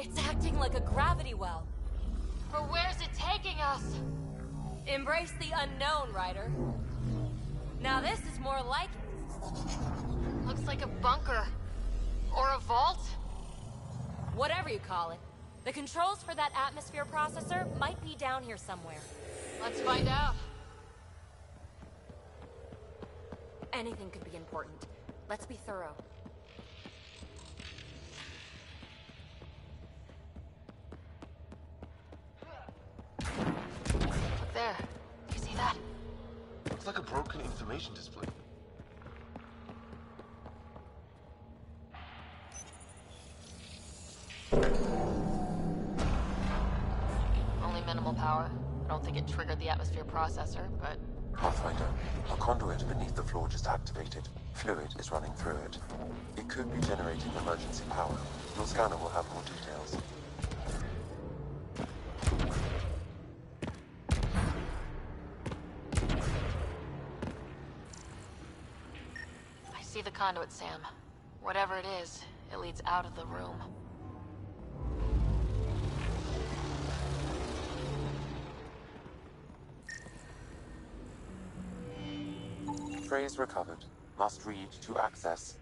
It's acting like a gravity well. But where's it taking us? Embrace the unknown, Ryder. Now this is more like it. Looks like a bunker. Or a vault? Whatever you call it. The controls for that atmosphere processor might be down here somewhere. Let's find out. Anything could be important. Let's be thorough. Look there. You see that? Looks like a broken information display. Only minimal power. I don't think it triggered the atmosphere processor, but... Pathfinder, a conduit beneath the floor just activated. Fluid is running through it. It could be generating emergency power. Your scanner will have more details. I see the conduit, Sam. Whatever it is, it leads out of the room. Phrase recovered. Must read to access.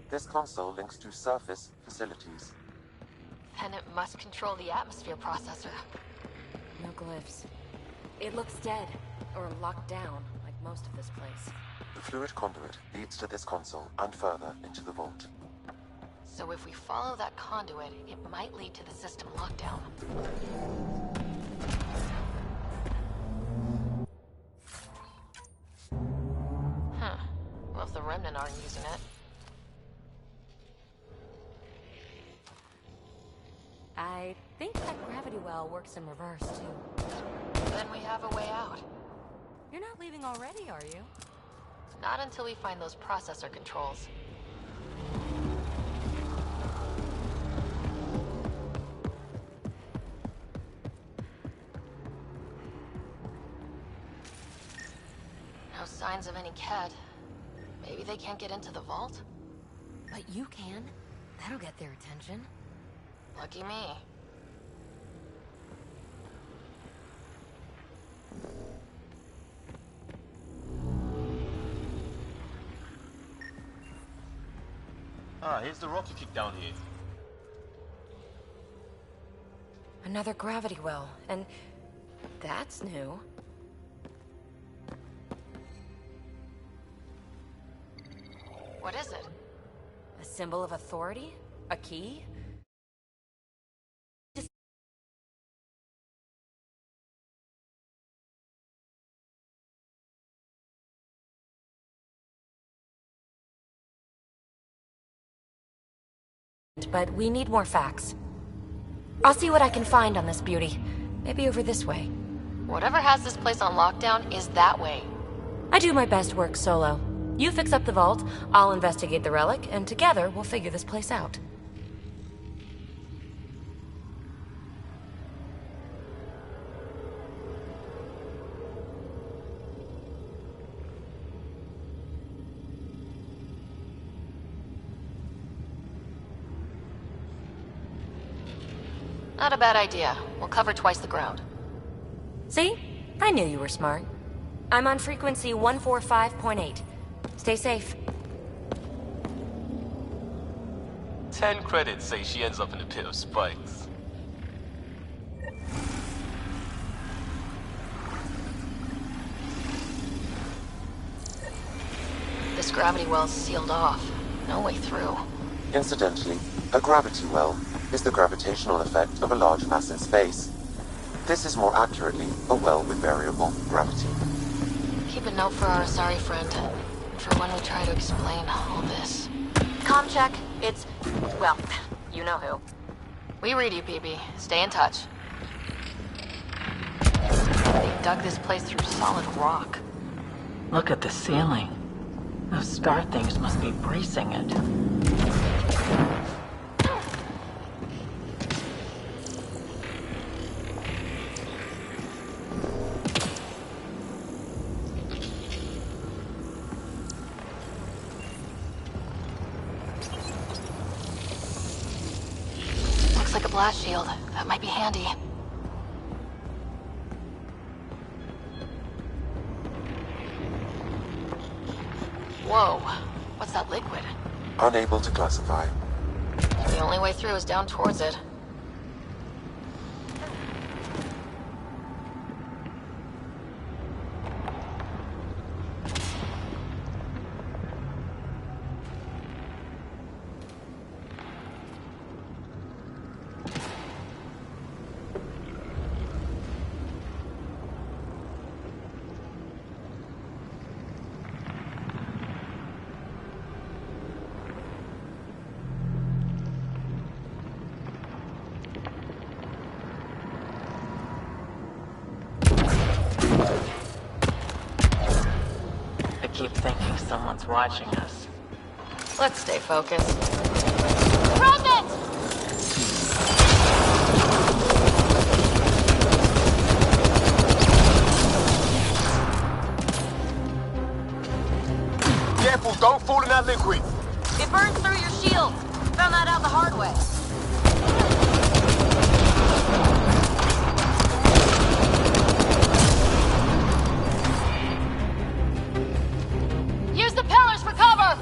This console links to surface facilities. Then it must control the atmosphere processor. No glyphs. It looks dead, or locked down, like most of this place. The fluid conduit leads to this console and further into the vault. So if we follow that conduit, it might lead to the system lockdown. Well, if the Remnant aren't using it. I think that gravity well works in reverse, too. Then we have a way out. You're not leaving already, are you? Not until we find those processor controls. No signs of any Ket. Maybe they can't get into the vault? But you can. That'll get their attention. Lucky me. Ah, here's the rocket kick down here. Another gravity well, and that's new. What is it? A symbol of authority? A key? But we need more facts. I'll see what I can find on this beauty. Maybe over this way. Whatever has this place on lockdown is that way. I do my best work solo. You fix up the vault, I'll investigate the relic, and together we'll figure this place out. Not a bad idea. We'll cover twice the ground. See? I knew you were smart. I'm on frequency 145.8. Stay safe. 10 credits say she ends up in a pit of spikes. This gravity well's sealed off. No way through. Incidentally, a gravity well is the gravitational effect of a large mass in space. This is more accurately a well with variable gravity. Keep a note for our Asari friend, for when we try to explain all this. Comm check. It's... well, you know who. We read you, Peebee. Stay in touch. They dug this place through solid rock. Look at the ceiling. Those star things must be bracing it. blast shield. That might be handy. Whoa. What's that liquid? Unable to classify. The only way through is down towards it. I keep thinking someone's watching us. Let's stay focused. Pregnant! Careful, don't fall in that liquid. It burns through your shield. Found that out the hard way. Use the pillars for cover!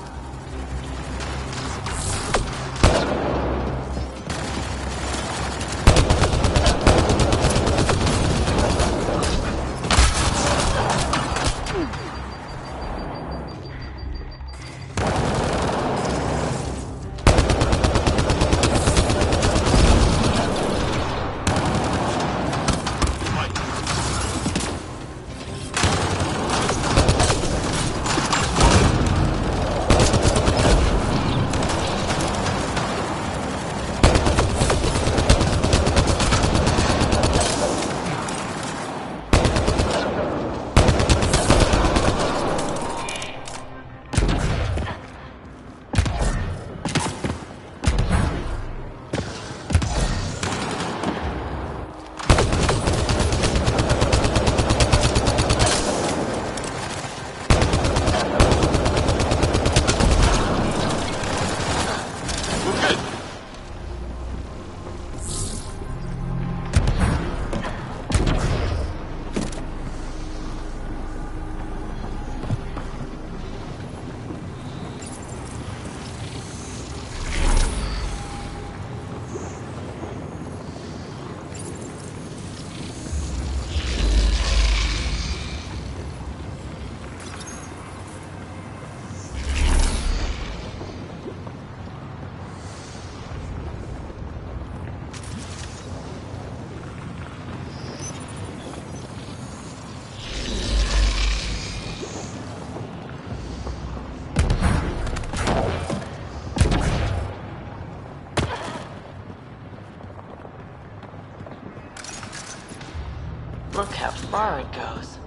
Look how far it goes.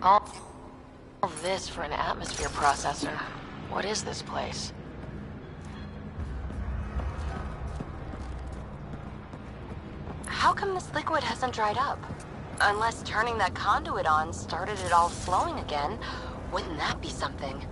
All this for an atmosphere processor. What is this place? How come this liquid hasn't dried up? Unless turning that conduit on started it all flowing again, wouldn't that be something?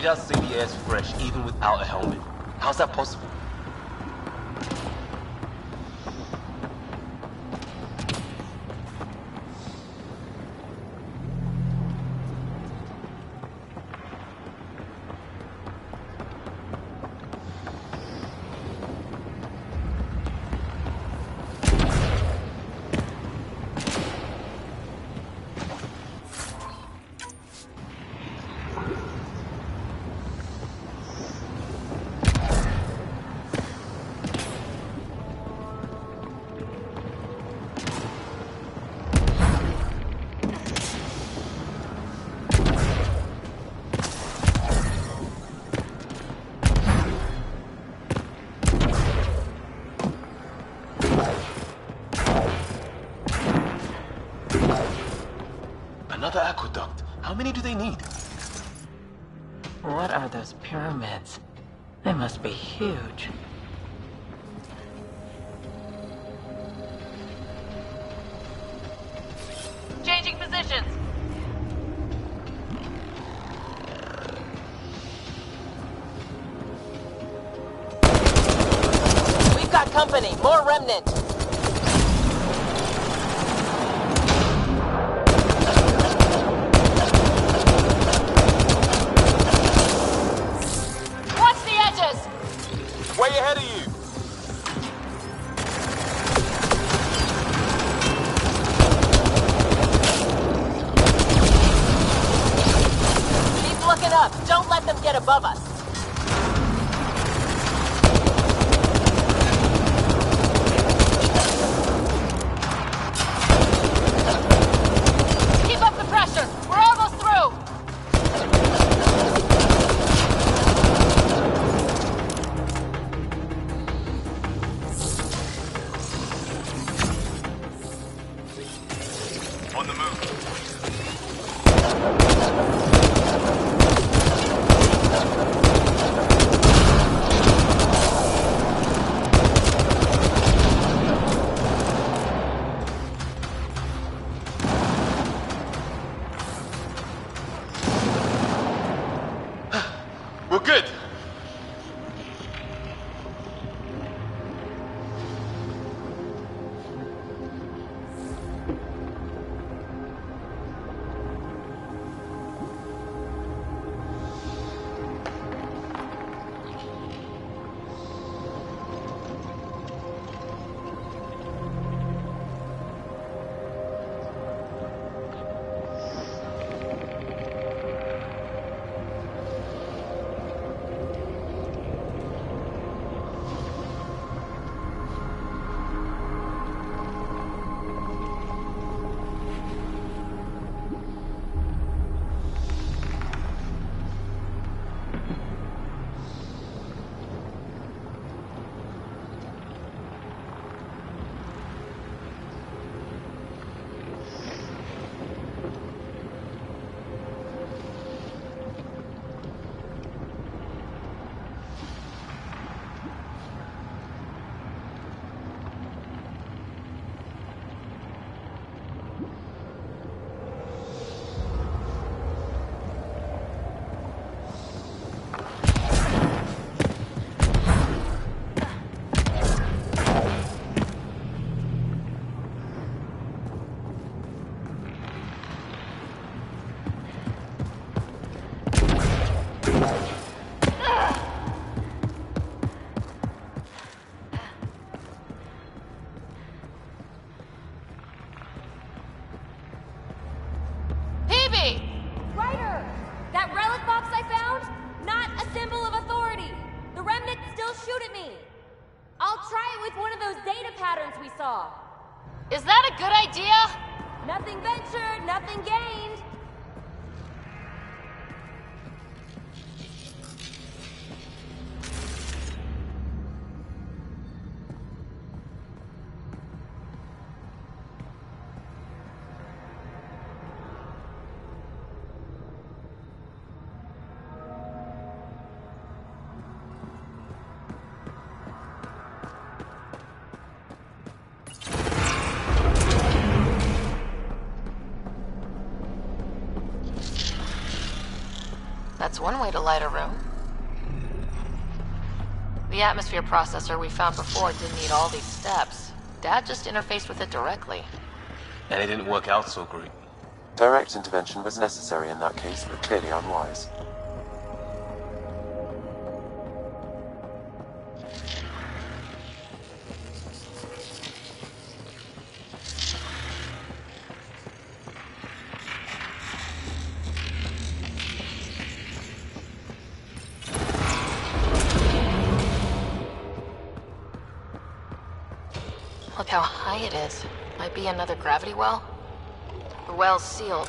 Radars say the air's fresh even without a helmet. How's that possible? Another aqueduct. How many do they need? What are those pyramids? They must be huge. Changing positions. We've got company. More remnant. Watch the edges. Way ahead of you! Keep looking up. Don't let them get above us. Keep up the pressure. We're almost through. On the move. We're good. Peebee! Ryder! That relic box I found? Not a symbol of authority. The remnants still shoot at me. I'll try it with one of those data patterns we saw. Is that a good idea? Nothing ventured, nothing gained. That's one way to light a room. The atmosphere processor we found before didn't need all these steps. Dad just interfaced with it directly. And it didn't work out so great. Direct intervention was necessary in that case, but clearly unwise. Look how high it is. Might be another gravity well. The well's sealed.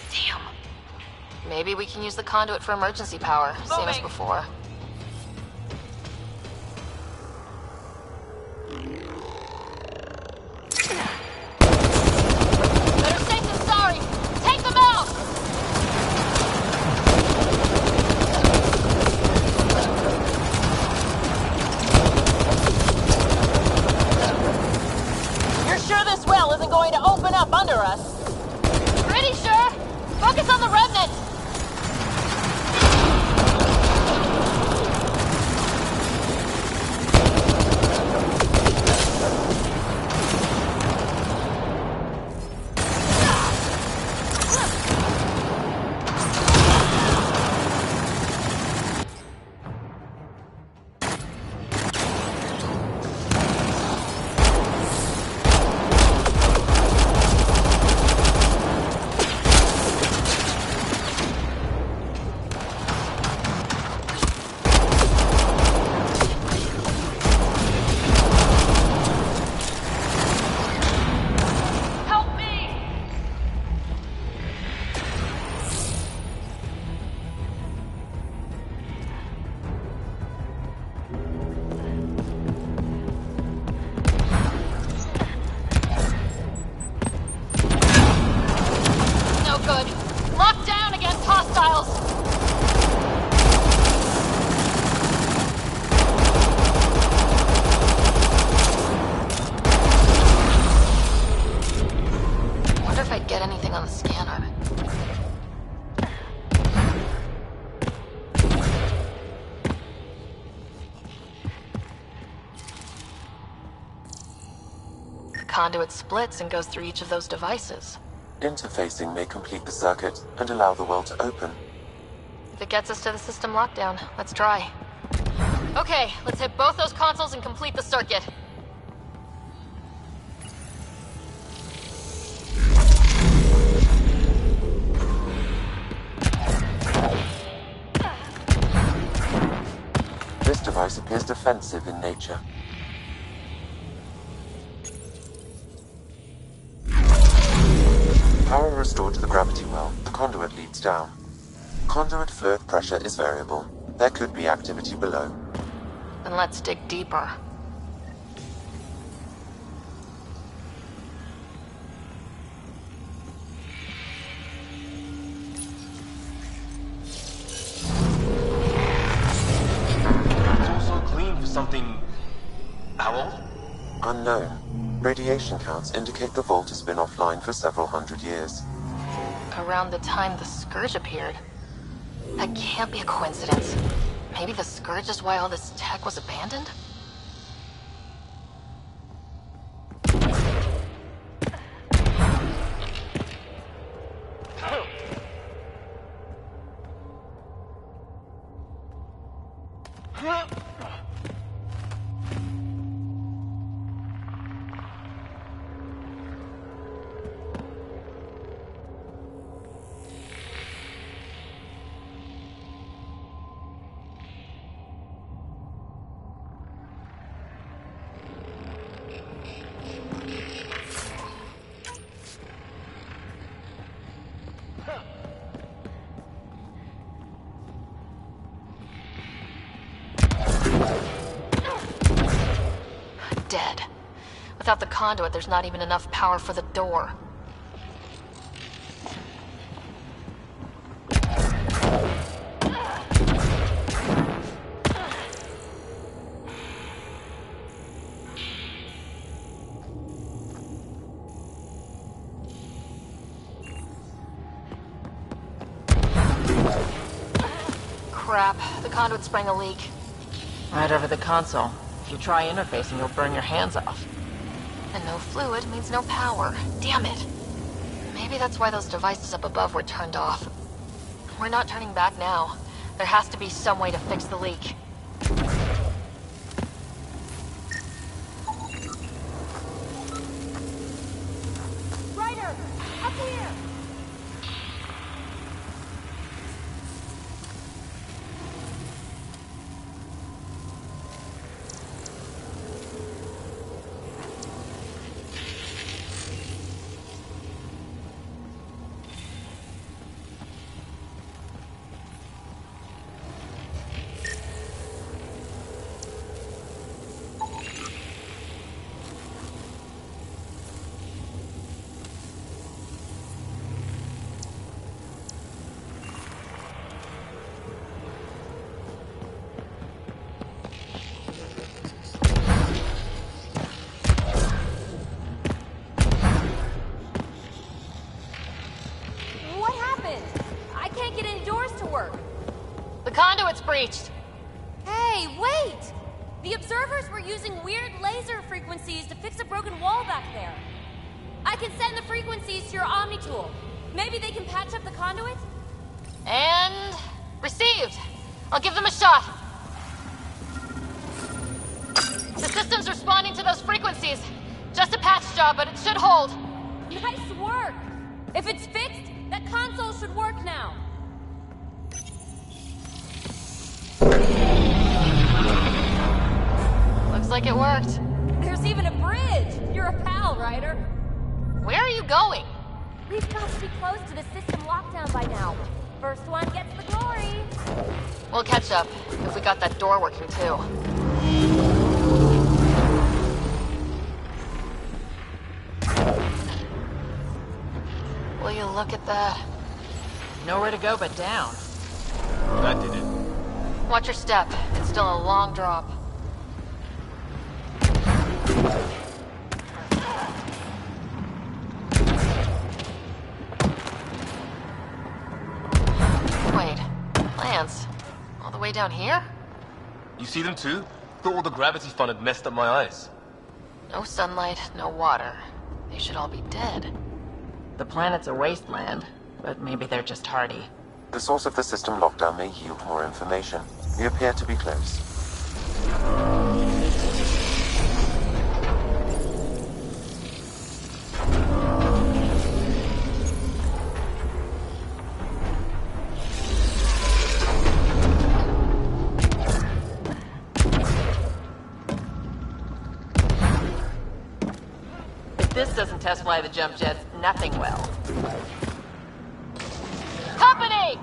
Damn. Maybe we can use the conduit for emergency power, same as before. Better safe than sorry. Take them out! You're sure this well isn't going to open up under us? Pretty sure. Focus on the remnant. Conduit splits and goes through each of those devices. Interfacing may complete the circuit and allow the well to open. If it gets us to the system lockdown, let's try. Okay, let's hit both those consoles and complete the circuit. This device appears defensive in nature. Power restored to the gravity well. The conduit leads down. Conduit fluid pressure is variable. There could be activity below. Then let's dig deeper. It's also clean for something... How old? Unknown. Radiation counts indicate the vault has been offline for several hundred years. Around the time the Scourge appeared. That can't be a coincidence. Maybe the Scourge is why all this tech was abandoned? Dead. Without the conduit, there's not even enough power for the door. crap. The conduit sprang a leak. Right over the console. If you try interfacing, you'll burn your hands off. And no fluid means no power. Damn it. Maybe that's why those devices up above were turned off. We're not turning back now. There has to be some way to fix the leak. Ryder, up here! What happened? I can't get any doors to work. The conduit's breached! Hey, wait! The observers were using weird laser frequencies to fix a broken wall back there. I can send the frequencies to your Omni tool. Maybe they can patch up the conduit? And... received! I'll give them a shot! The system's responding to those frequencies. Just a patch job, but it should hold. Nice work! If it's fixed, that console should work now. Looks like it worked. There's even a bridge! You're a pal, Ryder. Where are you going? We've got to be close to the system lockdown by now. First one gets the glory. We'll catch up, if we got that door working too. Will you look at that? Nowhere to go but down. That did it. Watch your step. It's still a long drop. Wait. Plants? All the way down here? You see them too? Thought all the gravity fun had messed up my eyes. No sunlight, no water. They should all be dead. The planet's a wasteland, but maybe they're just hardy. The source of the system lockdown may yield more information. We appear to be close. If this doesn't test fly the jump jets, nothing will. Company!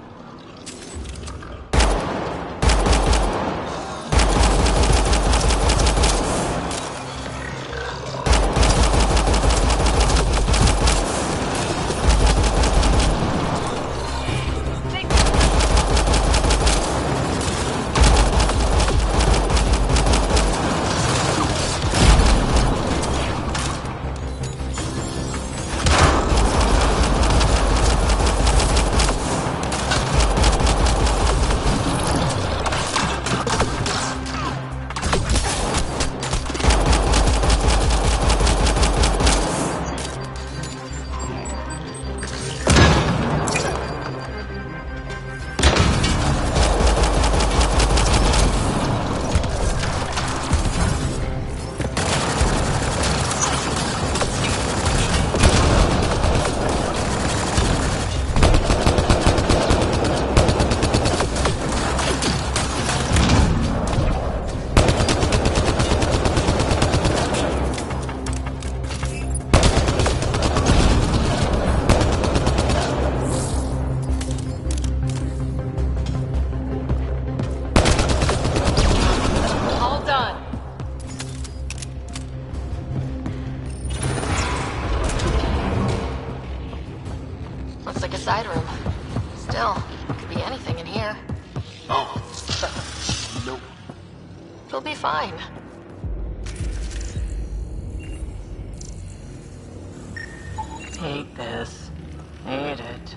Side room. Still, could be anything in here. Oh, nope. It'll be fine. Hate this. Hate it.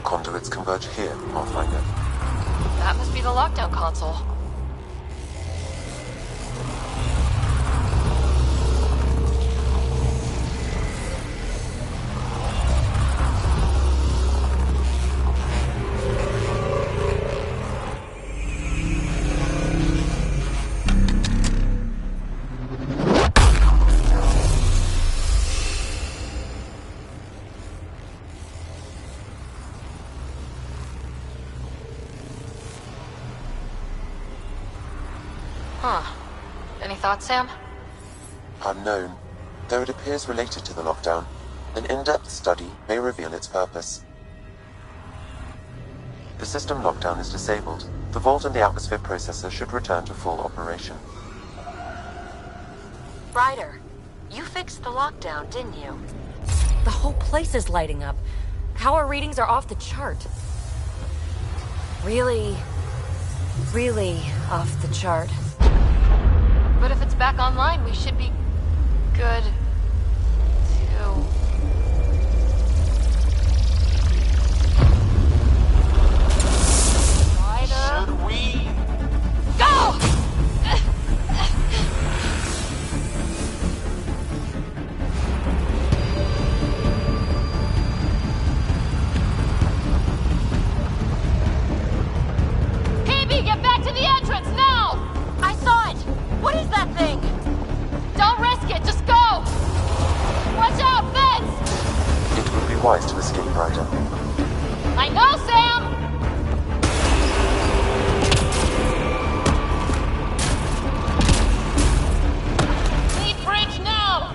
All conduits converge here, Pathfinder. That must be the lockdown console. Huh. Any thoughts, Sam? Unknown. Though it appears related to the lockdown, an in-depth study may reveal its purpose. The system lockdown is disabled. The vault and the atmosphere processor should return to full operation. Ryder, you fixed the lockdown, didn't you? The whole place is lighting up. Power readings are off the chart. Really off the chart. But if it's back online, we should be good to... Ryder? Should we? Go! Peebee, get back to the entrance now! I saw it! What is that thing? Don't risk it, just go! Watch out, fence! It would be wise to escape, Ryder. I know, Sam! Need bridge now!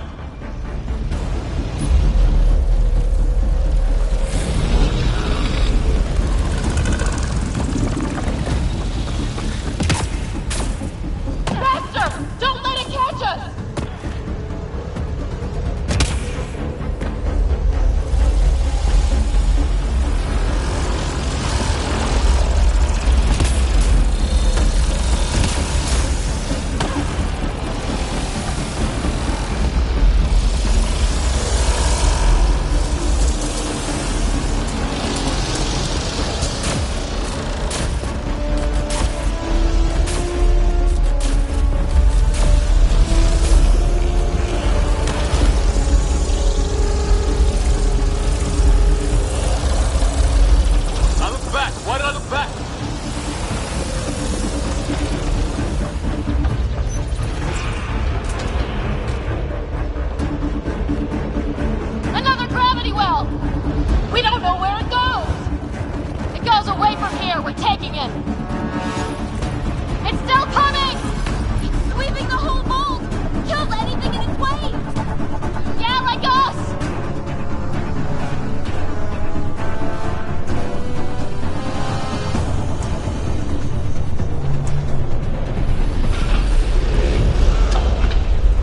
Faster! Don't let it catch us! I look back. Why did I look back? Another gravity well! We don't know where it goes! It goes away from here, we're taking it! It's still coming! It's sweeping the whole vault! Kills anything in its way! Yeah, like us!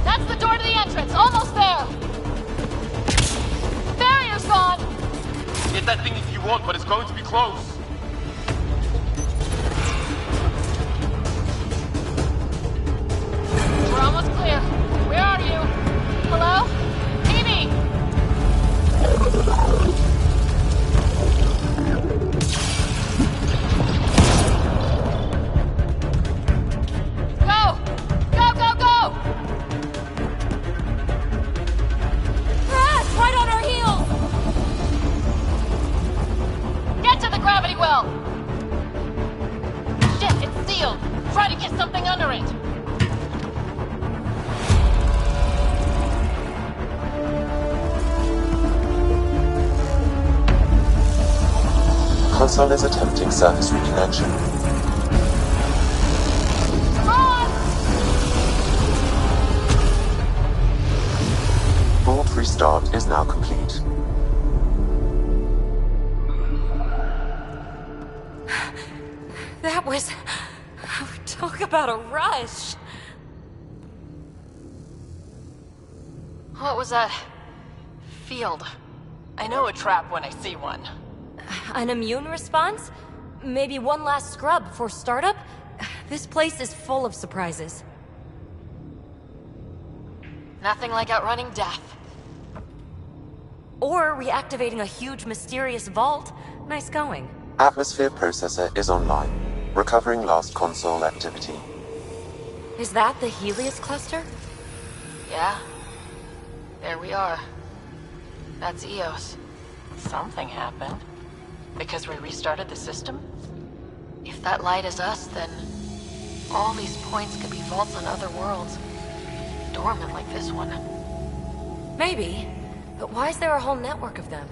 That's the door to the entrance, almost there! Barrier's gone! Get that thing if you want, but it's going to be close. We're almost clear. Where are you? Hello? Peebee! Go! Go, go, go! Ah, right on our heels! Get to the gravity well! Shit, it's sealed! Try to get something under it! Console is attempting surface reconnection. Run! Vault restart is now complete. That was... Talk about a rush! What was that? Field. I know a trap when I see one. An immune response? Maybe one last scrub for startup? This place is full of surprises. Nothing like outrunning death. Or reactivating a huge mysterious vault. Nice going. Atmosphere processor is online. Recovering last console activity. Is that the Helios cluster? Yeah. There we are. That's Eos. Something happened. Because we restarted the system? If that light is us, then all these points could be vaults on other worlds. Dormant like this one. Maybe. But why is there a whole network of them?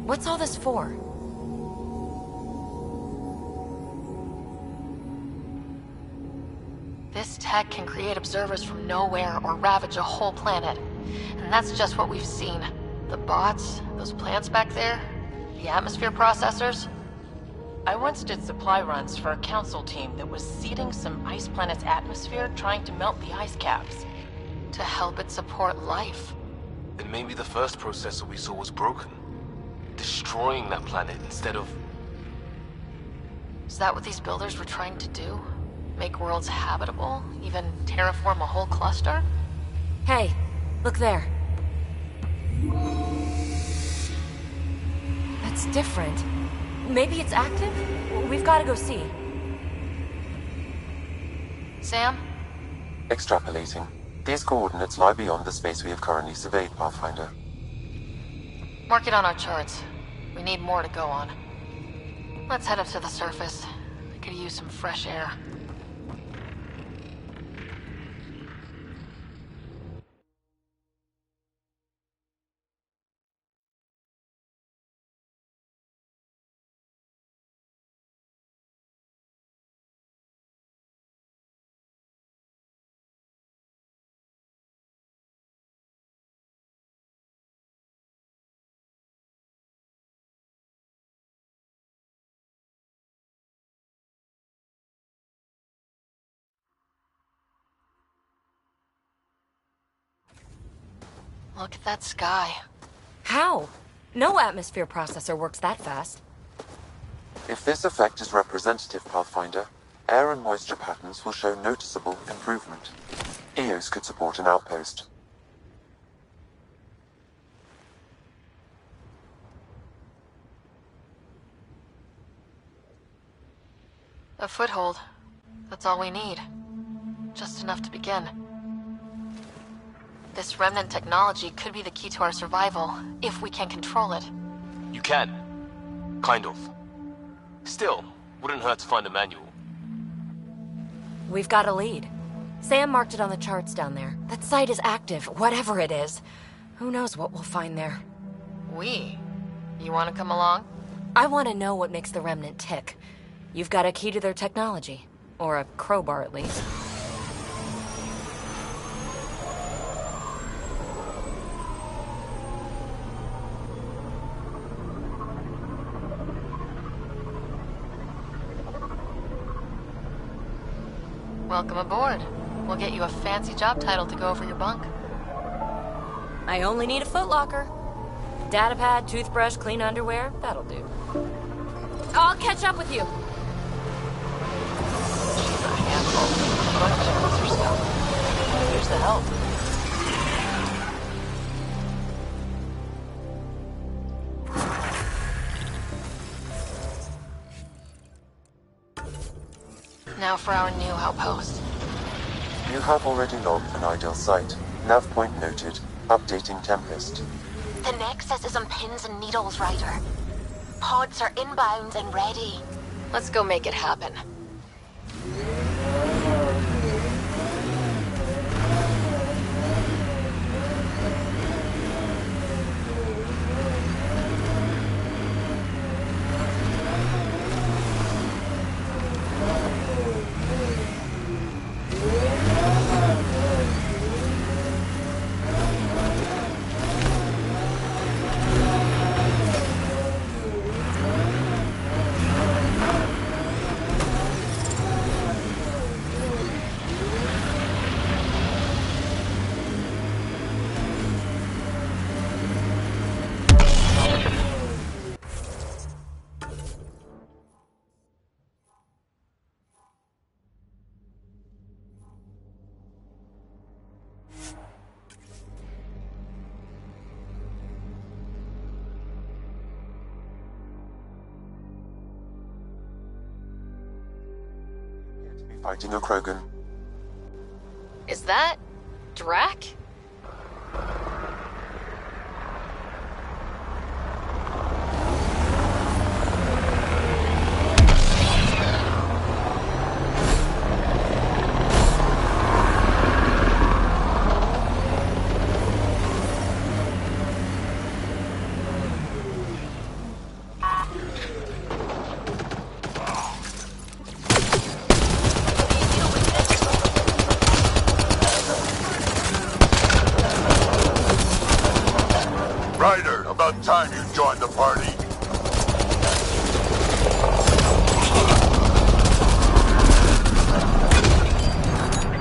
What's all this for? This tech can create observers from nowhere or ravage a whole planet. And that's just what we've seen. The bots, those plants back there, the atmosphere processors. I once did supply runs for a council team that was seeding some ice planet's atmosphere, trying to melt the ice caps. To help it support life. Then maybe the first processor we saw was broken. Destroying that planet instead of... Is that what these builders were trying to do? Make worlds habitable? Even terraform a whole cluster? Hey, look there. That's different. Maybe it's active? We've got to go see. Sam? Extrapolating. These coordinates lie beyond the space we have currently surveyed, Pathfinder. Mark it on our charts. We need more to go on. Let's head up to the surface. I could use some fresh air. Look at that sky. How? No atmosphere processor works that fast. If this effect is representative, Pathfinder, air and moisture patterns will show noticeable improvement. Eos could support an outpost. A foothold. That's all we need. Just enough to begin. This remnant technology could be the key to our survival, if we can control it. You can. Kind of. Still, wouldn't hurt to find a manual. We've got a lead. Sam marked it on the charts down there. That site is active, whatever it is. Who knows what we'll find there. We? You want to come along? I want to know what makes the remnant tick. You've got a key to their technology. Or a crowbar, at least. Welcome aboard. We'll get you a fancy job title to go over your bunk. I only need a footlocker. Datapad, toothbrush, clean underwear, that'll do. I'll catch up with you. She's a handful. But she knows her stuff. Here's the help. Now for our new outpost. You have already logged an ideal site. Nav point noted. Updating Tempest. The Nexus is on pins and needles, Ryder. Pods are inbound and ready. Let's go make it happen. fighting a Krogan. Is that... Drac? Ryder, about time you joined the party.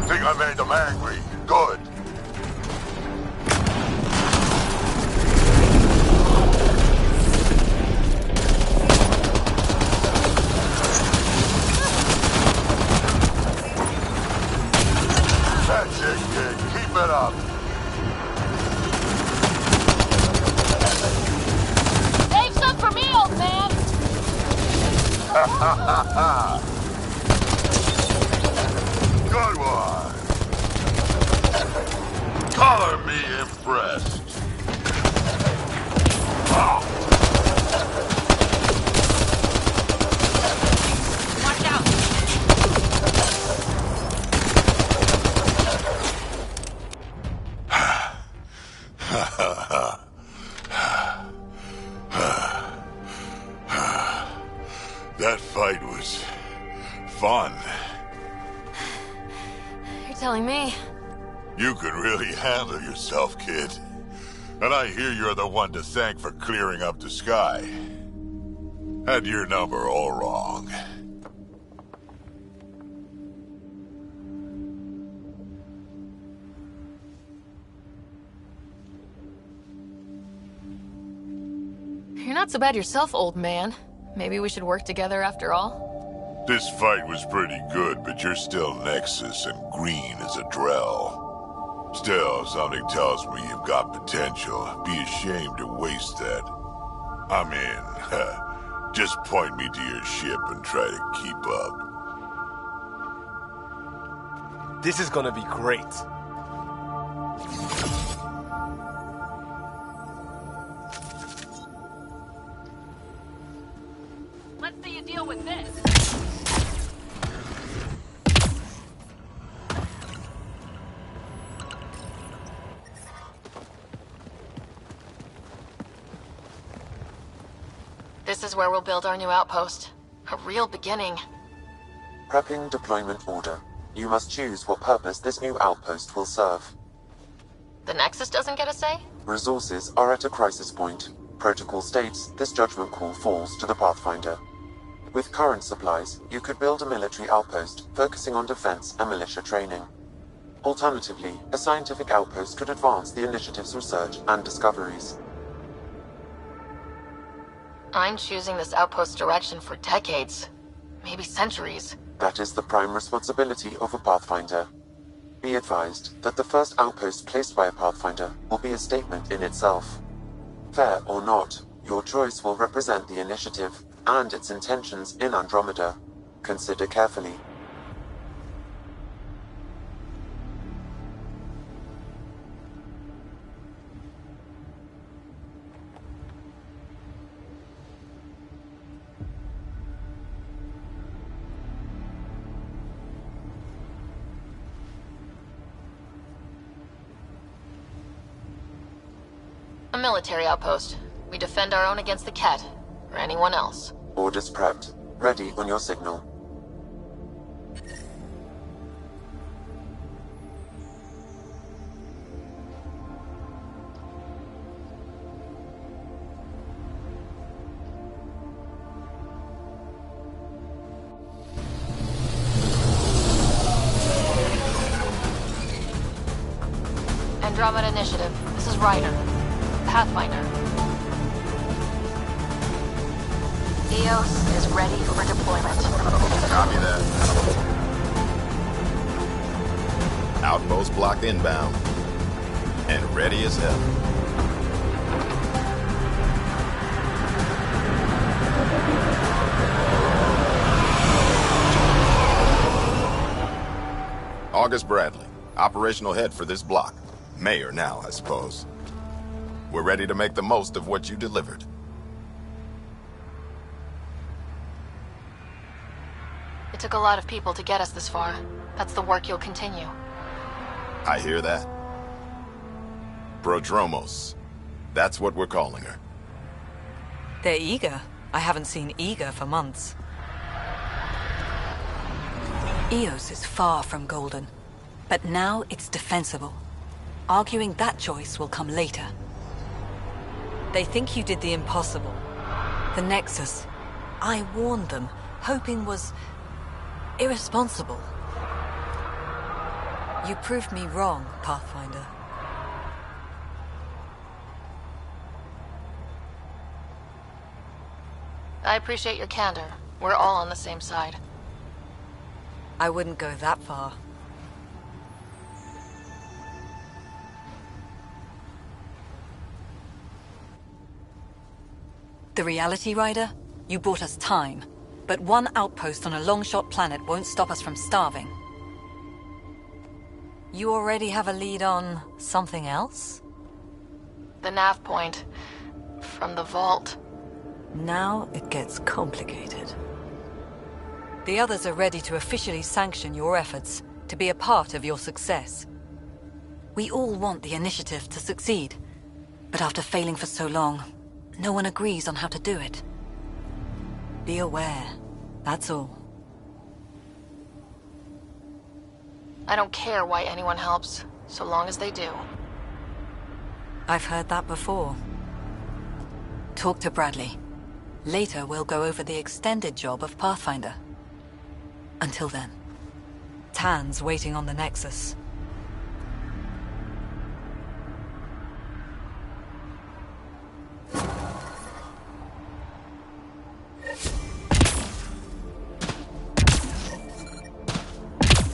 Think I made them angry? Good. That's it, kid. Keep it up. Save some for me, old man! Good one. Color me impressed. Watch out! That fight was fun. You're telling me. You could really handle yourself, kid. And I hear you're the one to thank for clearing up the sky. Had your number all wrong. You're not so bad yourself, old man. Maybe we should work together after all? This fight was pretty good, but you're still Nexus and green as a Drell. Still, something tells me you've got potential. Be ashamed to waste that. I'm in. Just point me to your ship and try to keep up. This is gonna be great. Let's see you deal with this. This is where we'll build our new outpost. A real beginning. Prepping deployment order. You must choose what purpose this new outpost will serve. The Nexus doesn't get a say? Resources are at a crisis point. Protocol states this judgment call falls to the Pathfinder. With current supplies, you could build a military outpost focusing on defense and militia training. Alternatively, a scientific outpost could advance the initiative's research and discoveries. I'm choosing this outpost direction for decades. Maybe centuries. That is the prime responsibility of a Pathfinder. Be advised that the first outpost placed by a Pathfinder will be a statement in itself. Fair or not, your choice will represent the initiative and its intentions in Andromeda. Consider carefully. A military outpost. We defend our own against the Ket, or anyone else. Orders prepped. Ready on your signal. Andromeda Initiative. This is Ryder. Pathfinder. EOS is ready for deployment. Copy that. Outpost blocked inbound. And ready as hell. August Bradley, operational head for this block. Mayor now, I suppose. We're ready to make the most of what you delivered. It took a lot of people to get us this far. That's the work you'll continue. I hear that. Prodromos. That's what we're calling her. They're eager. I haven't seen eager for months. Eos is far from golden, but now it's defensible. Arguing that choice will come later. They think you did the impossible. The Nexus. I warned them, hoping was irresponsible. You proved me wrong, Pathfinder. I appreciate your candor. We're all on the same side. I wouldn't go that far. The Reality Rider? You bought us time. But one outpost on a long-shot planet won't stop us from starving. You already have a lead on something else? The nav point. From the vault. Now it gets complicated. The others are ready to officially sanction your efforts, to be a part of your success. We all want the initiative to succeed, but after failing for so long, no one agrees on how to do it. Be aware, that's all. I don't care why anyone helps, so long as they do. I've heard that before. Talk to Bradley. Later, we'll go over the extended job of Pathfinder. Until then, Tan's waiting on the Nexus.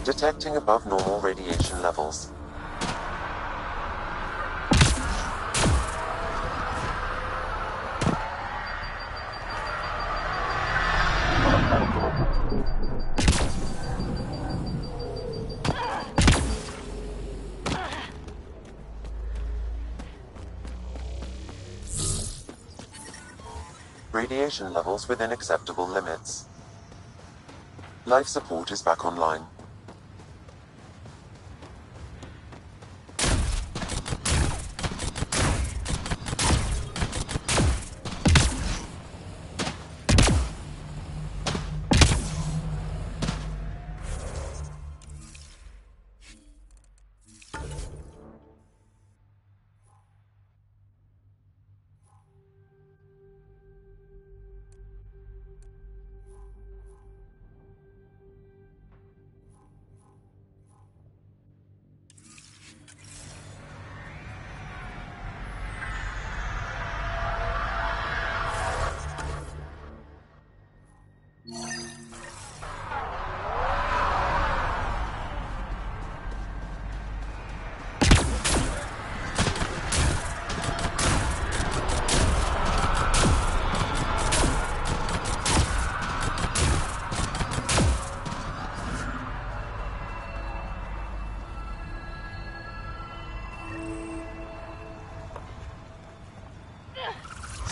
Detecting above normal radiation levels. Radiation levels within acceptable limits. Life support is back online.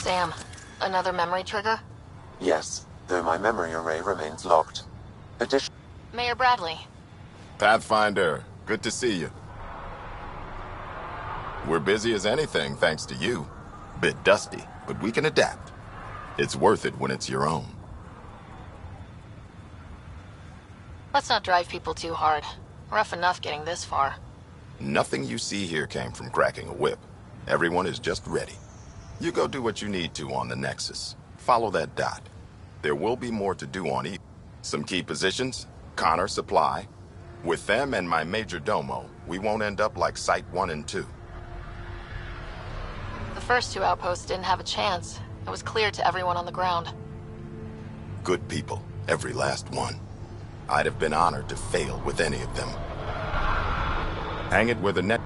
Sam, another memory trigger? Yes, though my memory array remains locked. Mayor Bradley. Pathfinder, good to see you. We're busy as anything thanks to you. Bit dusty, but we can adapt. It's worth it when it's your own. Let's not drive people too hard. Rough enough getting this far. Nothing you see here came from cracking a whip. Everyone is just ready. You go do what you need to on the Nexus. Follow that dot. There will be more to do on each. Some key positions, Connor Supply. With them and my major domo, we won't end up like Site 1 and 2. The first two outposts didn't have a chance. It was clear to everyone on the ground. Good people, every last one. I'd have been honored to fail with any of them. Hang it where the net...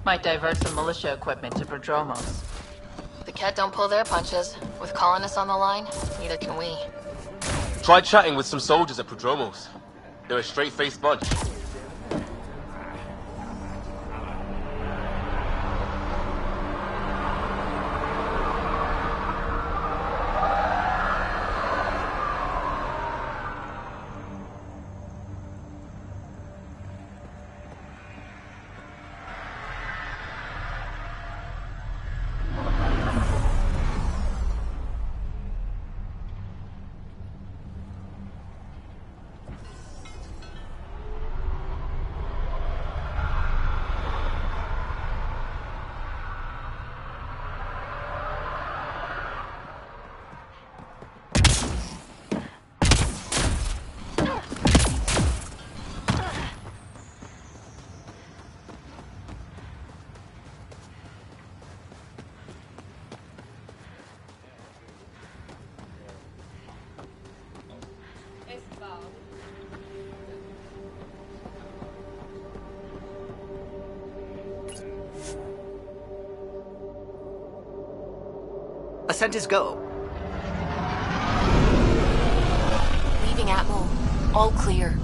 Might divert some militia equipment to Prodromos. The Ket don't pull their punches. With colonists on the line, neither can we. Try chatting with some soldiers at Prodromos. They're a straight-faced bunch. Ascent is go. Leaving Atmo. All clear.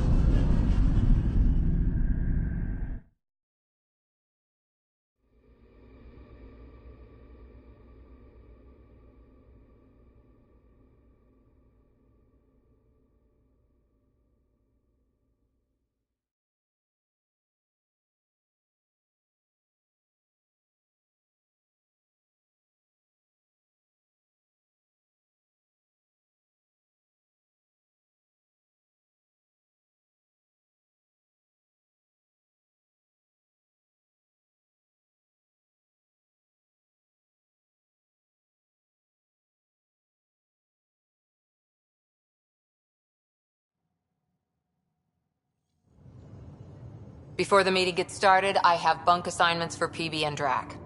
Before the meeting gets started, I have bunk assignments for Peebee and Drac.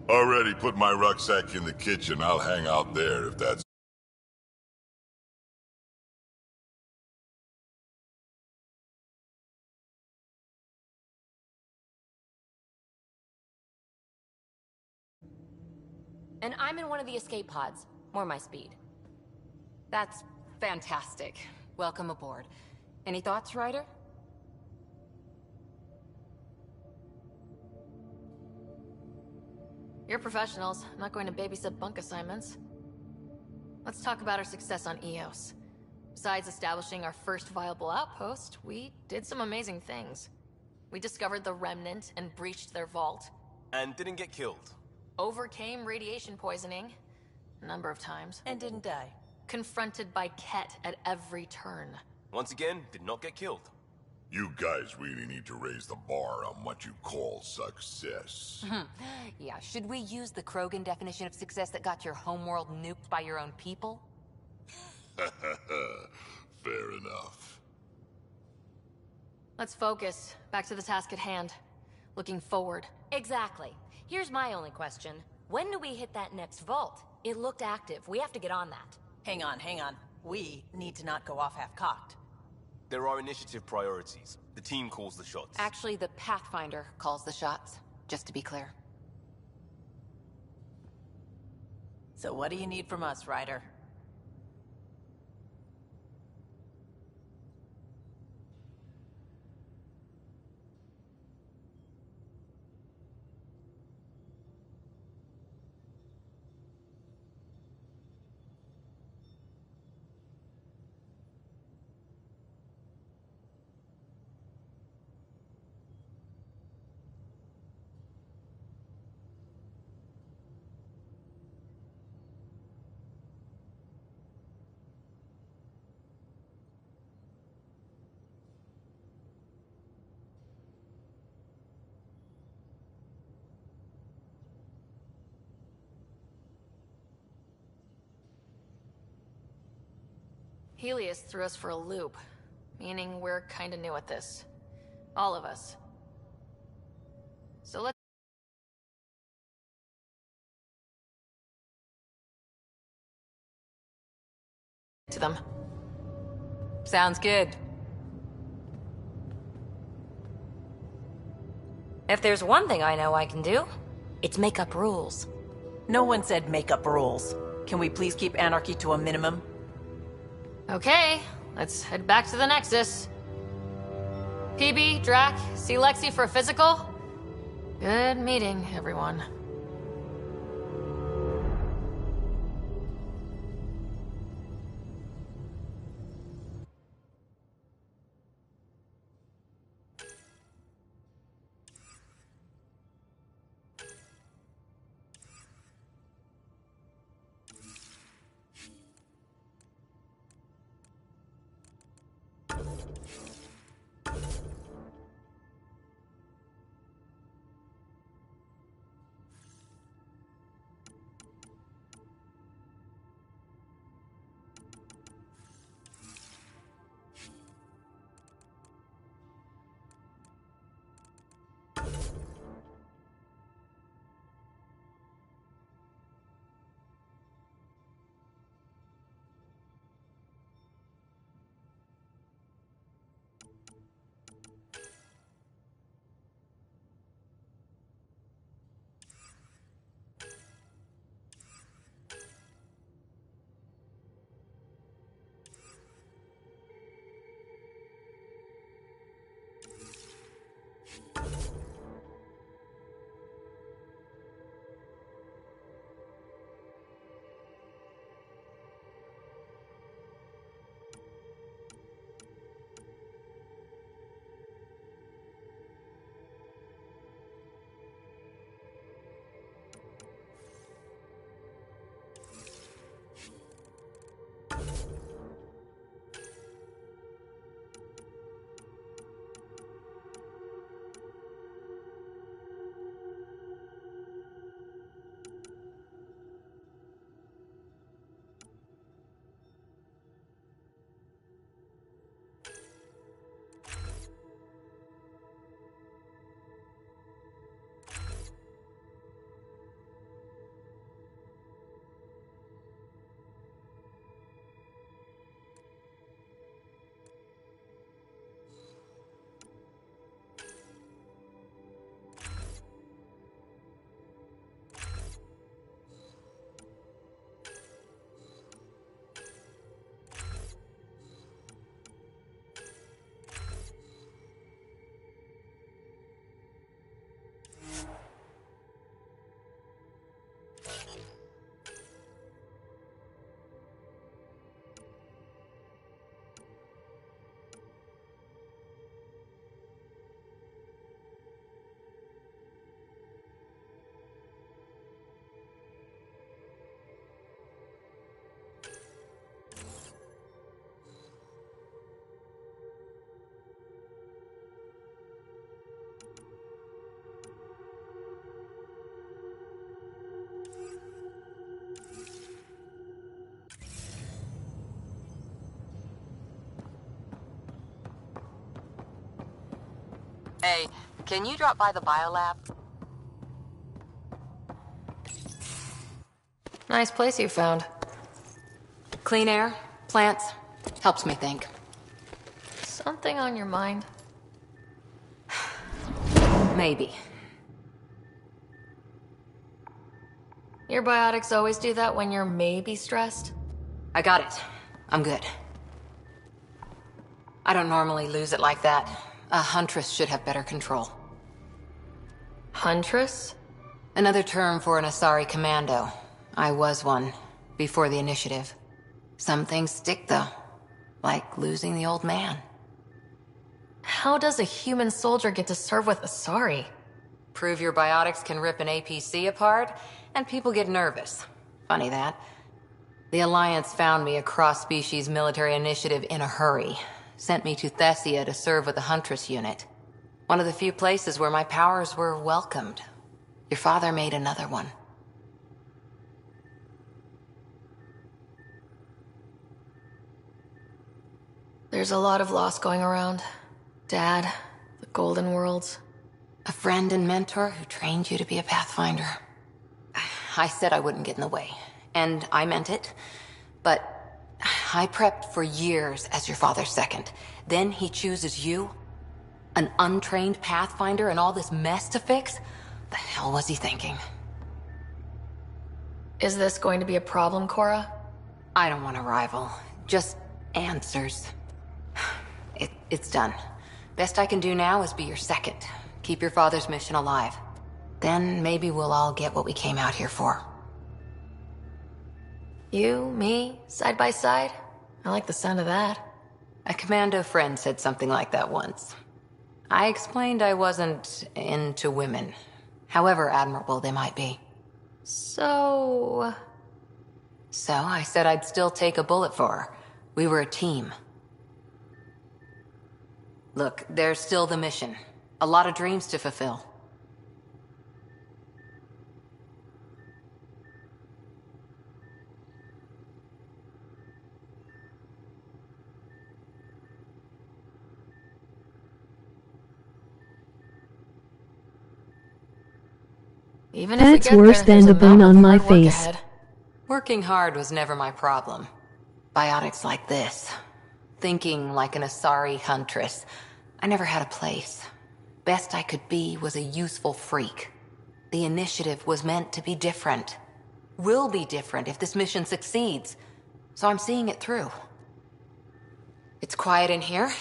Already put my rucksack in the kitchen. I'll hang out there if that's... And I'm in one of the escape pods. More my speed. That's fantastic. Welcome aboard. Any thoughts, Ryder? You're professionals. I'm not going to babysit bunk assignments. Let's talk about our success on Eos. Besides establishing our first viable outpost, we did some amazing things. We discovered the Remnant and breached their vault. And didn't get killed. Overcame radiation poisoning a number of times. And didn't die. Confronted by Ket at every turn. Once again, did not get killed. You guys really need to raise the bar on what you call success. Yeah, should we use the Krogan definition of success that got your homeworld nuked by your own people? Fair enough. Let's focus. Back to the task at hand. Looking forward. Exactly. Here's my only question. When do we hit that next vault? It looked active. We have to get on that. Hang on, hang on. We need to not go off half-cocked. There are initiative priorities. The team calls the shots. Actually, the Pathfinder calls the shots, just to be clear. So what do you need from us, Ryder? Helios threw us for a loop, meaning we're kinda new at this. All of us. So let's... to them. Sounds good. If there's one thing I know I can do, it's make up rules. No one said make up rules. Can we please keep anarchy to a minimum? Okay, let's head back to the Nexus. Peebee, Drac, see Lexi for a physical? Good meeting, everyone. Hey, can you drop by the biolab? Nice place you found. Clean air, plants, helps me think. Something on your mind? Maybe. Your biotics always do that when you're maybe stressed? I got it. I'm good. I don't normally lose it like that. A huntress should have better control. Huntress? Another term for an Asari commando. I was one, before the initiative. Some things stick, though. Like losing the old man. How does a human soldier get to serve with Asari? Prove your biotics can rip an APC apart, and people get nervous. Funny that. The Alliance found me a cross-species military initiative in a hurry. Sent me to Thessia to serve with the Huntress unit. One of the few places where my powers were welcomed. Your father made another one. There's a lot of loss going around. Dad, the Golden Worlds. A friend and mentor who trained you to be a Pathfinder. I said I wouldn't get in the way, and I meant it. But I prepped for years as your father's second. Then he chooses you? An untrained Pathfinder and all this mess to fix? The hell was he thinking? Is this going to be a problem, Cora? I don't want a rival. Just answers. It's done. Best I can do now is be your second. Keep your father's mission alive. Then maybe we'll all get what we came out here for. You, me, side by side? I like the sound of that. A commando friend said something like that once. I explained I wasn't into women, however admirable they might be. So I said I'd still take a bullet for her. We were a team. Look, there's still the mission. A lot of dreams to fulfill. even if we That's get worse there, than there's the a burn mountain on of my hard work face. ahead. Working hard was never my problem. Biotics like this. Thinking like an Asari huntress. I never had a place. Best I could be was a useful freak. The initiative was meant to be different. Will be different if this mission succeeds. So I'm seeing it through. It's quiet in here.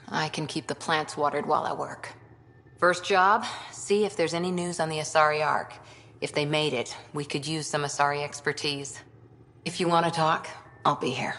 I can keep the plants watered while I work. First job, see if there's any news on the Asari Ark. If they made it, we could use some Asari expertise. If you want to talk, I'll be here.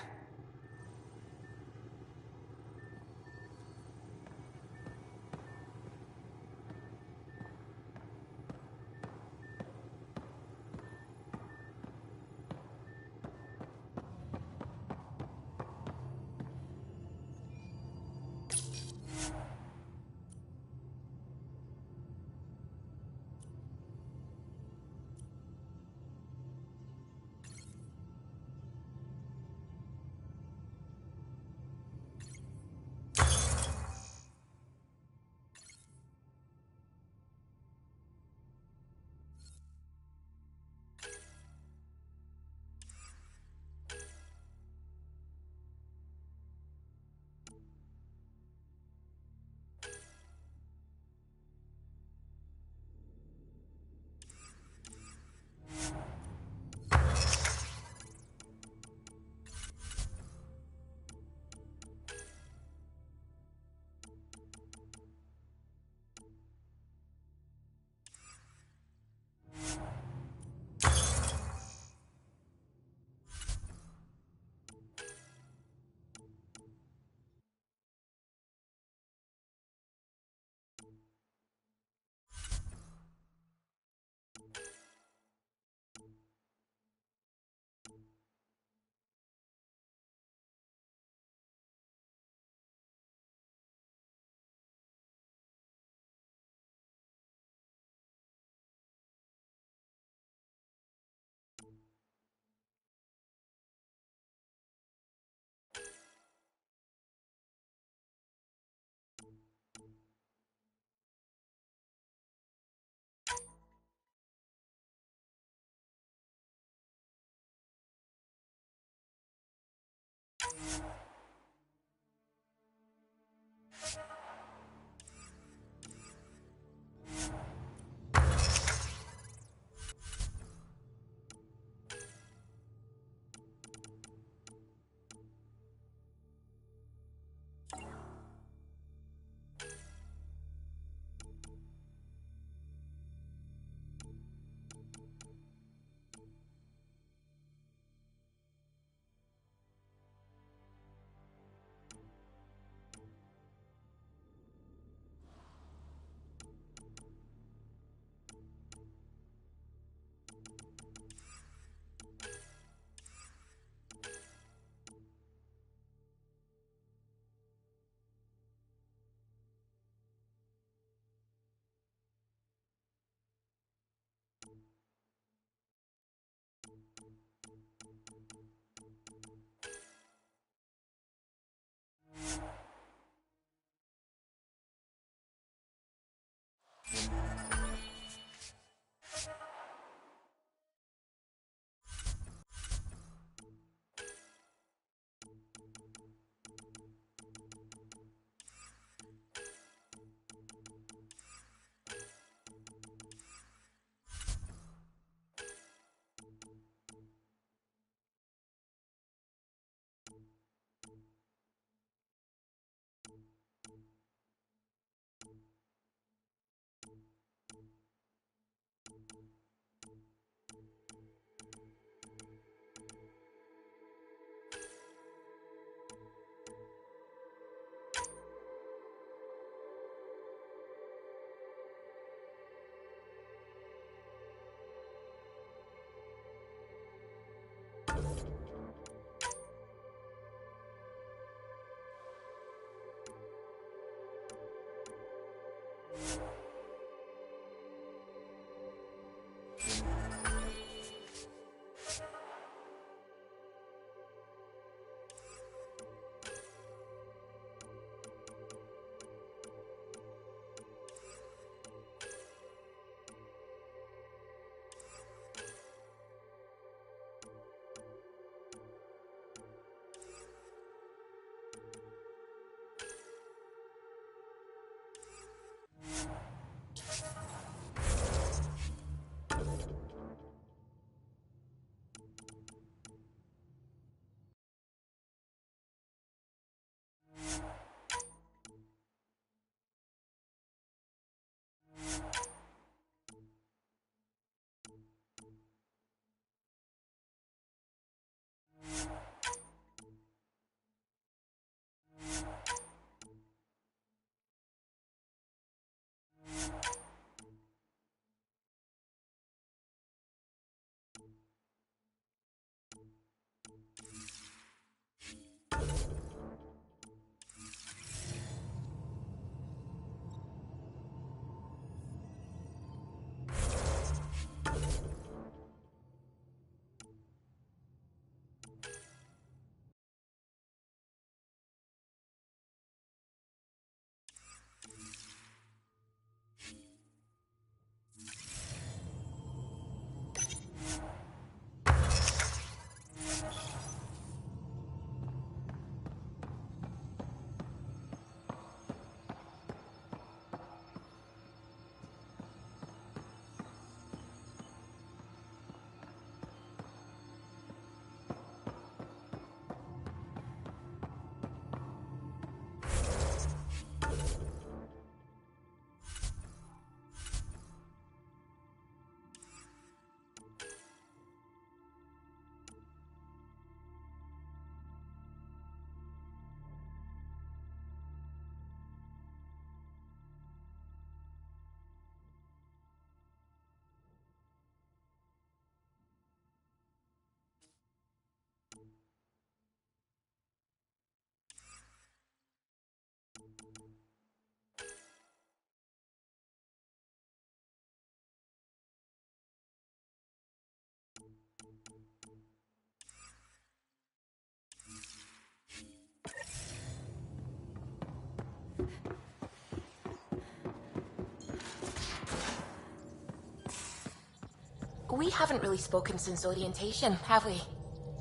We haven't really spoken since orientation, have we?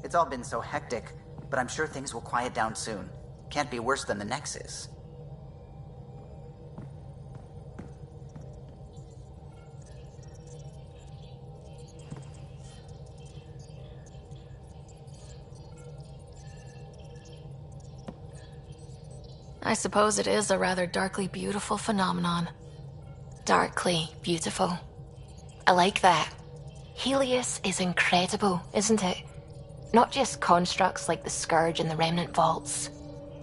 It's all been so hectic, but I'm sure things will quiet down soon. Can't be worse than the Nexus. I suppose it is a rather darkly beautiful phenomenon. Darkly beautiful. I like that. Helios is incredible, isn't it? Not just constructs like the Scourge and the Remnant Vaults.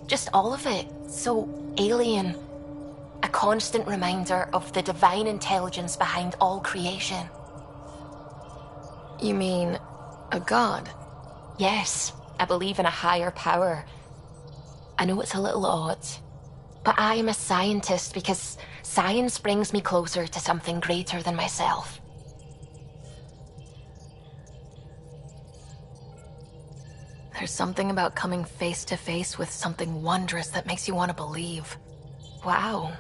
Just all of it. So alien. A constant reminder of the divine intelligence behind all creation. You mean a god? Yes, I believe in a higher power. I know it's a little odd, but I am a scientist because science brings me closer to something greater than myself. There's something about coming face to face with something wondrous that makes you want to believe. Wow.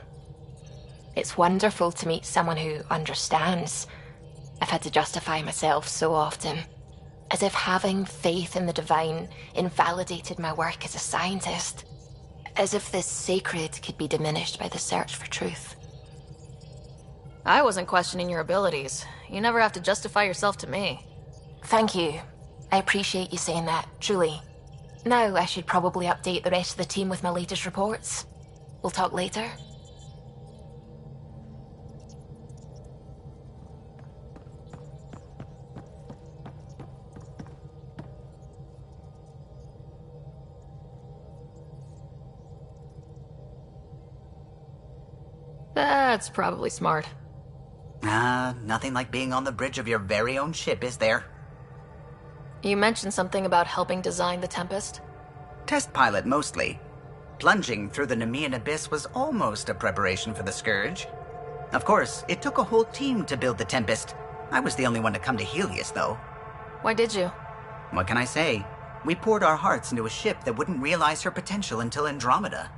It's wonderful to meet someone who understands. I've had to justify myself so often, as if having faith in the divine invalidated my work as a scientist. As if this sacred could be diminished by the search for truth. I wasn't questioning your abilities. You never have to justify yourself to me. Thank you. I appreciate you saying that, truly. Now I should probably update the rest of the team with my latest reports. We'll talk later. That's probably smart. Nothing like being on the bridge of your very own ship, is there? You mentioned something about helping design the Tempest? Test pilot, mostly. Plunging through the Nemean Abyss was almost a preparation for the Scourge. Of course, it took a whole team to build the Tempest. I was the only one to come to Helios, though. Why did you? What can I say? We poured our hearts into a ship that wouldn't realize her potential until Andromeda.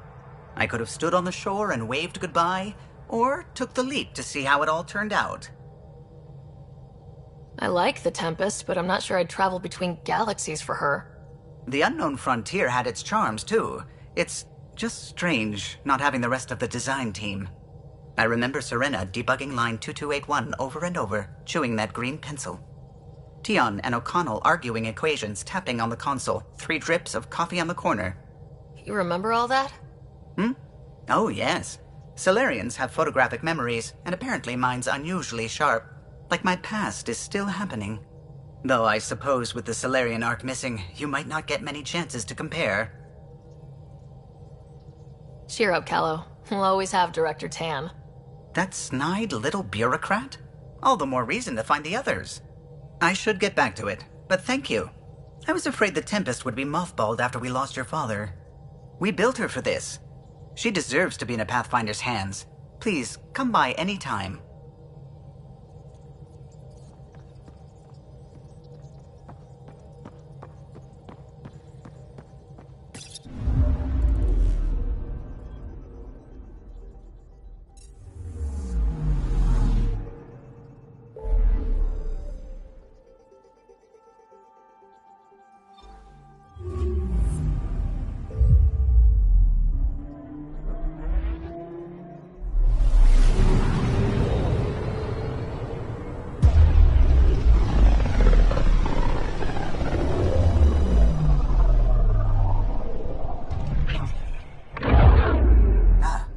I could have stood on the shore and waved goodbye, or took the leap to see how it all turned out. I like the Tempest, but I'm not sure I'd travel between galaxies for her. The unknown frontier had its charms, too. It's just strange not having the rest of the design team. I remember Serena debugging line 2281 over and over, chewing that green pencil. Tion and O'Connell arguing equations, tapping on the console, 3 drips of coffee on the corner. You remember all that? Oh, yes. Solarians have photographic memories, and apparently mine's unusually sharp. Like my past is still happening. Though I suppose with the Solarian arc missing, you might not get many chances to compare. Cheer up, Callow. We'll always have Director Tan. That snide little bureaucrat? All the more reason to find the others. I should get back to it, but thank you. I was afraid the Tempest would be mothballed after we lost your father. We built her for this. She deserves to be in a Pathfinder's hands. Please, come by any time.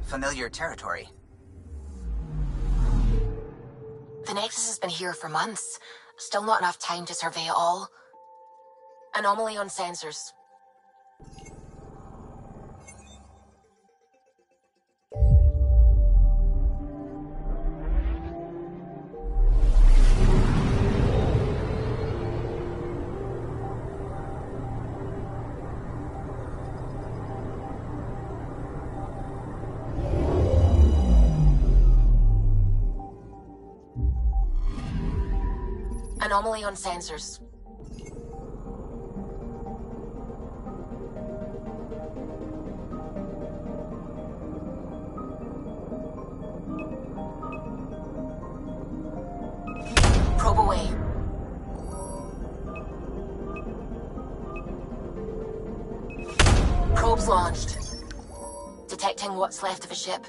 Familiar territory. The Nexus has been here for months. Still not enough time to survey it all. Anomaly on sensors. Anomaly on sensors. Probe away. Probes launched. Detecting what's left of a ship.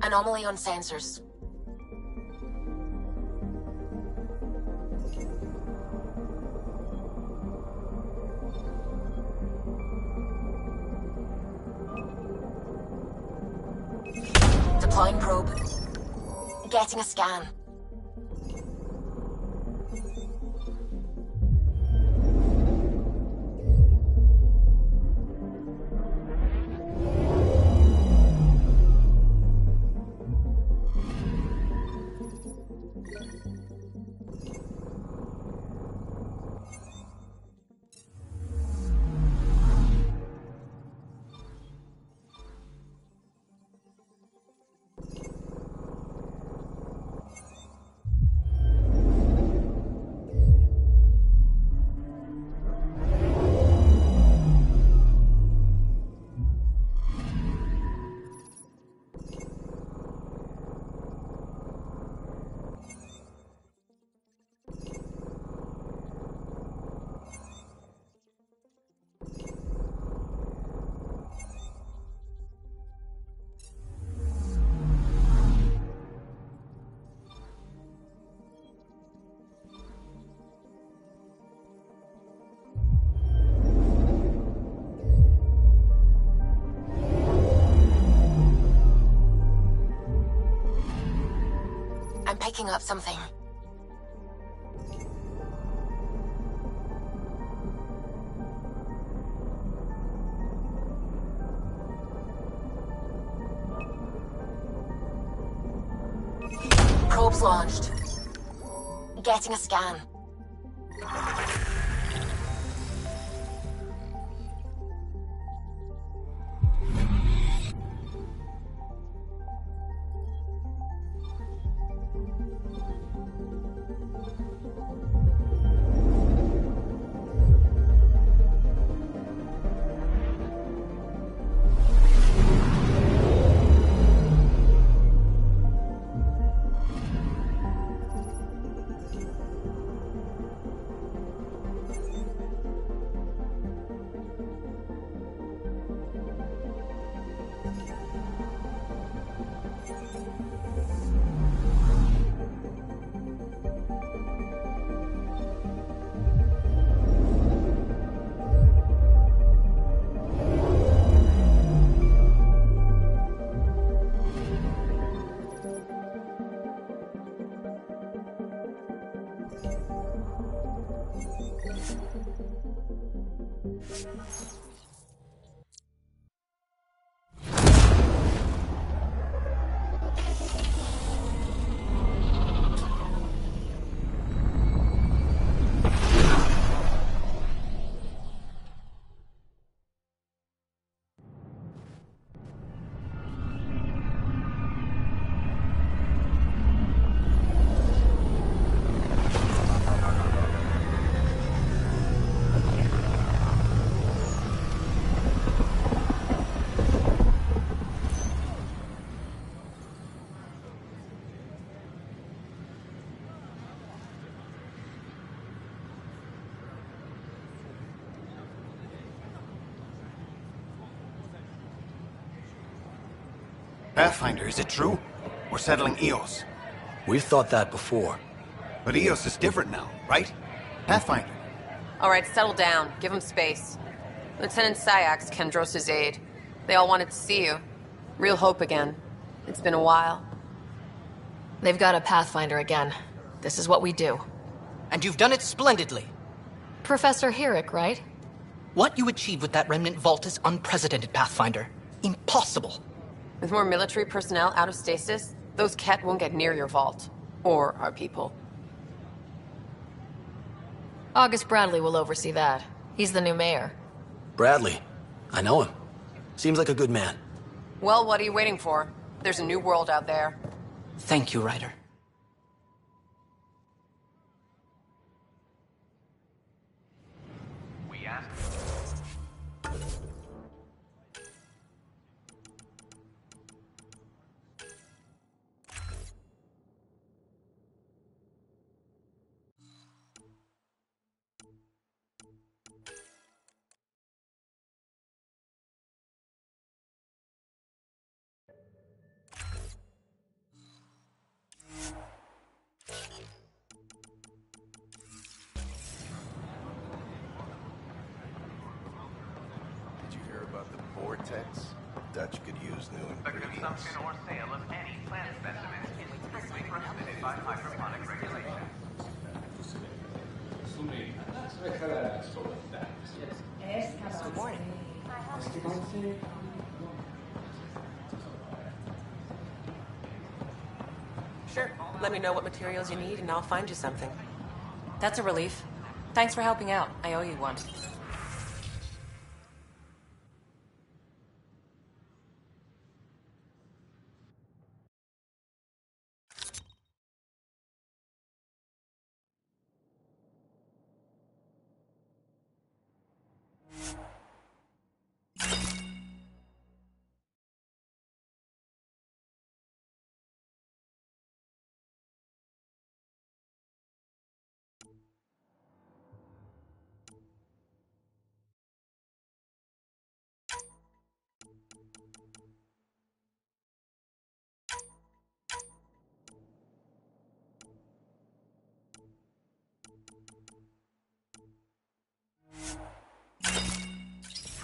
Anomaly on sensors. Deploying probe. Getting a scan. picking up something. Probes launched. Getting a scan. Pathfinder, is it true? We're settling EOS. We've thought that before. But EOS is different now, right? Pathfinder. All right, settle down. Give him space. Lieutenant Sayak's Kendros' aide. They all wanted to see you. Real hope again. It's been a while. They've got a Pathfinder again. This is what we do. And you've done it splendidly. Professor Herrick, right? What you achieved with that remnant vault is unprecedented, Pathfinder. Impossible. With more military personnel out of stasis, those Ket won't get near your vault. Or our people. August Bradley will oversee that. He's the new mayor. Bradley. I know him. Seems like a good man. Well, what are you waiting for? There's a new world out there. Thank you, Ryder. Dutch could use new ingredients. The consumption or sale of any plant specimens is strictly prohibited by hydroponic regulations. Good morning. Sure. Let me know what materials you need and I'll find you something. That's a relief. Thanks for helping out. I owe you one.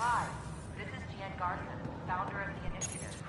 Hi, this is Jan Garson, founder of the initiative.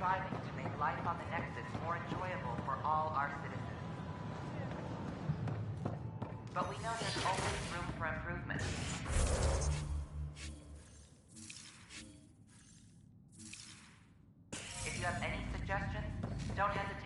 striving to make life on the Nexus more enjoyable for all our citizens. But we know there's always room for improvement. If you have any suggestions, don't hesitate